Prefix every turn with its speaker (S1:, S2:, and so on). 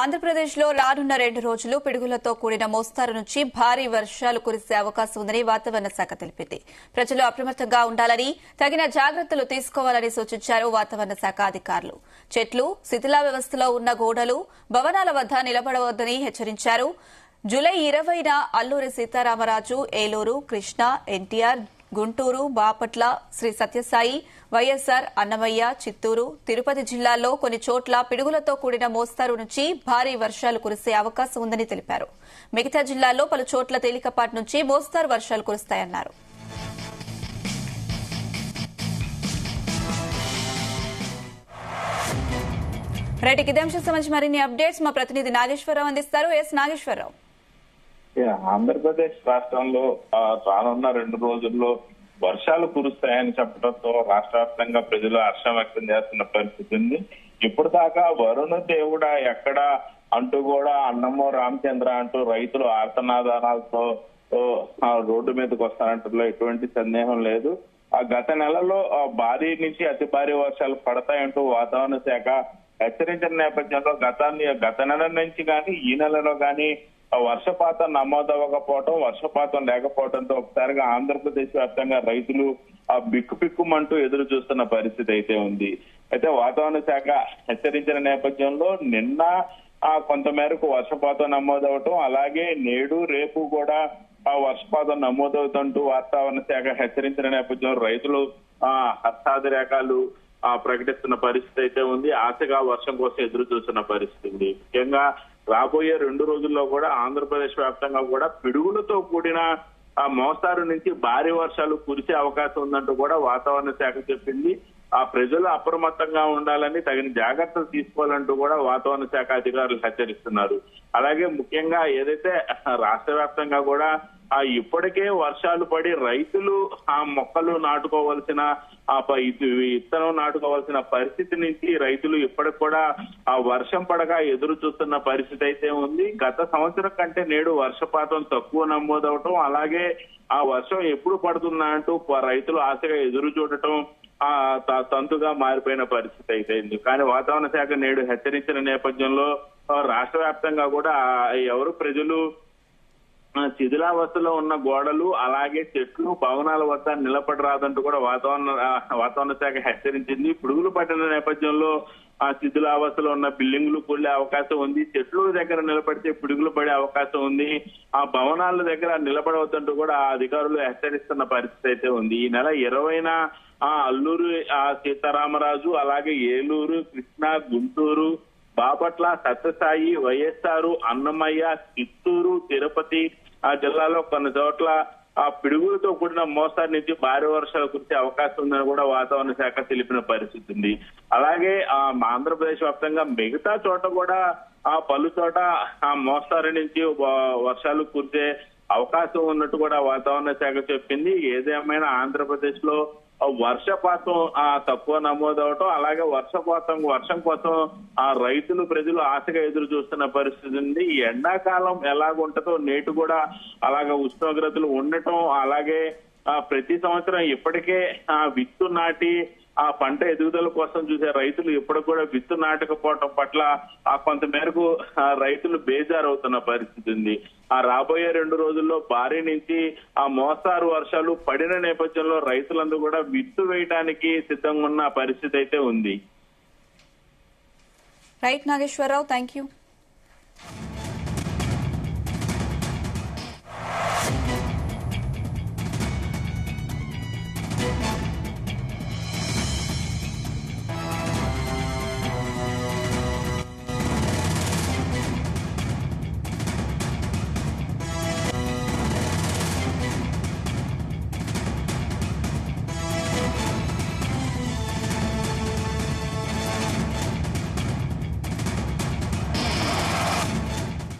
S1: ఆంధ్రప్రదేశ్లో రానున్న 2 రోజులు పిడుగులతో కూడిన మోస్తారు నుంచి భారీ వర్షాలు కురిసే అవకాశం ఉందని వాతావరణ శాఖ తెలిపింది. ప్రజలు అప్రమత్తంగా ఉండాలని, తగిన జాగ్రత్తలు తీసుకోవాలని సూచించారు వాతావరణ శాఖ అధికారులు. చెట్లు, శిథిలావస్థలో ఉన్న గోడలు, భవనాల వద్ద నిలబడవద్దని హెచ్చరించారు. జూలై 20న అల్లూరి సీతారామరాజు, ఏలూరు, కృష్ణా, ఎన్టీఆర్, గుంటూరు, బాపట్ల, శ్రీ సత్యసాయి, వైఎస్సార్, అన్నమయ్య, చిత్తూరు, తిరుపతి జిల్లాల్లో కొన్ని చోట్ల పిడుగులతో కూడిన మోస్తారు నుంచి భారీ వర్షాలు కురిసే అవకాశం ఉందని తెలిపారు. మిగతా జిల్లాల్లో పలు చోట్ల తేలికపాటి నుంచి మోస్తారు వర్షాలు కురుస్తాయన్నారు. రైట్, ఇదే అంశం సంబంధించి మరిన్ని అప్డేట్స్ మా ప్రతినిధి నాగేశ్వరరావు అందిస్తారు. నాగేశ్వరరావు.
S2: ఆంధ్రప్రదేశ్ రాష్ట్రంలో రానున్న 2 రోజుల్లో వర్షాలు కురుస్తాయని చెప్పడంతో రాష్ట్ర వ్యాప్తంగా ప్రజలు హర్షం వ్యక్తం చేస్తున్న పరిస్థితి ఉంది. ఇప్పుడు దాకా వరుణ దేవుడా ఎక్కడ అంటూ కూడా అన్నమో రామచంద్ర అంటూ రైతులు ఆర్తనాదాలతో రోడ్డు మీదకి వస్తారంటలో ఎటువంటి సందేహం లేదు. గత నెలలో భారీ నుంచి అతి భారీ వర్షాలు పడతాయంటూ వాతావరణ శాఖ హెచ్చరించిన నేపథ్యంలో గత నెల నుంచి కానీ ఈ నెలలో కానీ వర్షపాతం నమోదవ్వకపోవటం, వర్షపాతం లేకపోవడంతో ఒకసారిగా ఆంధ్రప్రదేశ్ వ్యాప్తంగా రైతులు బిక్కుమంటూ ఎదురు చూస్తున్న పరిస్థితి అయితే ఉంది. అయితే వాతావరణ శాఖ హెచ్చరించిన నేపథ్యంలో నిన్న కొంతమేరకు వర్షపాతం నమోదవటం, అలాగే నేడు రేపు కూడా వర్షపాతం నమోదవుతుంటూ వాతావరణ శాఖ హెచ్చరించిన నేపథ్యంలో రైతులు హర్షాతిరేకాలు ప్రకటిస్తున్న పరిస్థితి అయితే ఉంది. ఆశగా వర్షం కోసం ఎదురు చూస్తున్న పరిస్థితి ఉంది. ముఖ్యంగా రాబోయే 2 రోజుల్లో కూడా ఆంధ్రప్రదేశ్ వ్యాప్తంగా కూడా పిడుగులతో కూడిన మోస్తారు నుంచి భారీ వర్షాలు కురిసే అవకాశం ఉందంటూ కూడా వాతావరణ శాఖ చెప్పింది. ప్రజలు అప్రమత్తంగా ఉండాలని, తగిన జాగ్రత్తలు తీసుకోవాలంటూ కూడా వాతావరణ శాఖ అధికారులు హెచ్చరిస్తున్నారు. అలాగే ముఖ్యంగా ఏదైతే రాష్ట్ర వ్యాప్తంగా కూడా ఇప్పటికే వర్షాలు పడి రైతులు మొక్కలు నాటుకోవాల్సిన విత్తనం నాటుకోవాల్సిన పరిస్థితి నుంచి రైతులు ఇప్పటికి కూడా వర్షం పడగా ఎదురు చూస్తున్న పరిస్థితి అయితే ఉంది. గత సంవత్సరం కంటే నేడు వర్షపాతం తక్కువ నమోదవటం, అలాగే ఆ వర్షం ఎప్పుడు పడుతుందా అంటూ రైతులు ఆశగా ఎదురు చూడటం తంతుగా మారిపోయిన పరిస్థితి అయితే ఉంది. కానీ వాతావరణ శాఖ నేడు హెచ్చరించిన నేపథ్యంలో రాష్ట్ర వ్యాప్తంగా కూడా ప్రజలు శిథిలావస్థలో ఉన్న గోడలు, అలాగే చెట్లు, భవనాల వద్ద నిలబడి రాదంటూ కూడా వాతావరణ శాఖ హెచ్చరించింది. పిడుగులు పట్టిన నేపథ్యంలో శిథిలావస్థలో ఉన్న బిల్డింగులు కూలే అవకాశం ఉంది. చెట్లు దగ్గర నిలబడితే పిడుగులు పడే అవకాశం ఉంది. భవనాల దగ్గర నిలబడవద్దంటూ కూడా అధికారులు హెచ్చరిస్తున్న పరిస్థితి అయితే ఉంది. ఈ నెల 20న అల్లూరు సీతారామరాజు, అలాగే ఏలూరు, కృష్ణా, గుంటూరు, బాపట్ల, సత్యసాయి, వైఎస్సార్, అన్నమయ్య, చిత్తూరు, తిరుపతి జిల్లాలో కొన్ని చోట్ల పిడుగులతో కూడిన మోస్తారు నుంచి భారీ వర్షాలు కురిసే అవకాశం ఉందని కూడా వాతావరణ శాఖ తెలిపిన పరిస్థితి ఉంది. అలాగే ఆంధ్రప్రదేశ్ వ్యాప్తంగా మిగతా చోట కూడా పలు చోట మోస్తారు నుంచి వర్షాలు కురిసే అవకాశం ఉన్నట్టు కూడా వాతావరణ శాఖ చెప్పింది. ఏదేమైనా ఆంధ్రప్రదేశ్ లో వర్షపాతం తక్కువ నమోదవటం, అలాగే వర్షం కోసం రైతులు, ప్రజలు ఆశగా ఎదురు చూస్తున్న పరిస్థితి ఉంది. ఈ ఎండాకాలం ఎలాగుంటుందో నేటి కూడా అలాగే ఉష్ణోగ్రతలు ఉండటం, అలాగే ప్రతి సంవత్సరం ఇప్పటికే విత్తు నాటి పంట ఎదుగుదల కోసం చూసే రైతులు ఇప్పటికి కూడా విత్తు నాటకపోవటం పట్ల కొంత మేరకు రైతులు బేజారవుతున్న పరిస్థితి ఉంది. రాబోయే 2 రోజుల్లో భారీ నుంచి మోస్తారు వర్షాలు పడిన నేపథ్యంలో రైతులందరూ కూడా విత్తు వేయడానికి సిద్ధంగా ఉన్న పరిస్థితి అయితే ఉంది.
S1: Right Nageswara Rao, thank you.